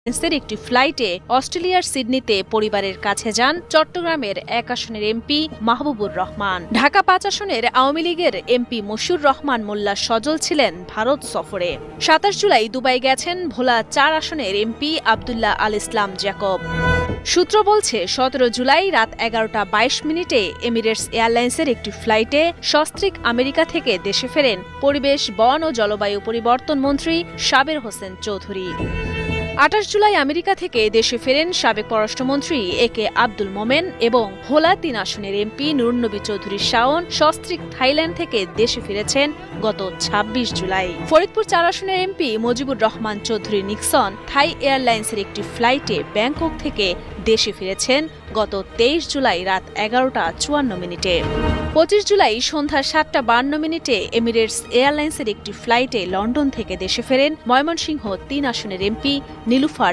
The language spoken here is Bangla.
এয়ারলাইন্সের একটি ফ্লাইটে অস্ট্রেলিয়ার সিডনিতে পরিবারের কাছে যান চট্টগ্রামের ১ আসনের এমপি মাহবুবুর রহমান। ঢাকা ৫ আসনের আওয়ামী লীগের এমপি মশিউর রহমান মোল্লা সজল ছিলেন ভারত সফরে। ২৭ জুলাই দুবাই গেছেন ভোলা ৪ আসনের এমপি আবদুল্লাহ আল ইসলাম জ্যাকব। সূত্র বলছে ১৭ জুলাই রাত ১১টা ২২ মিনিটে এমিরেটস এয়ারলাইন্সের একটি ফ্লাইটে সস্ত্রীক আমেরিকা থেকে দেশে ফেরেন পরিবেশ, বন ও জলবায়ু পরিবর্তন মন্ত্রী সাবের হোসেন চৌধুরী। ২৮ জুলাই আমেরিকা থেকে দেশে ফেরেন সাবেক পররাষ্ট্রমন্ত্রী একে আব্দুল মোমেন এবং ভোলা ৩ আসনের এমপি নুরুন্নবী চৌধুরী শাওন সস্ত্রীক থাইল্যান্ড থেকে দেশে ফিরেছেন গত ২৬ জুলাই। ফরিদপুর ৪ আসনের এমপি মুজিবুর রহমান চৌধুরী নিক্সন থাই এয়ারলাইন্সের একটি ফ্লাইটে ব্যাংকক থেকে দেশে ফিরেছেন গত ২৩ জুলাই রাত ১১টা ৫৪ মিনিটে। ২৫ জুলাই সন্ধ্যা ৭টা ৫২ মিনিটে এমিরেটস এয়ারলাইন্সের একটি ফ্লাইটে লন্ডন থেকে দেশে ফেরেন ময়মনসিংহ ৩ আসনের এমপি নীলুফার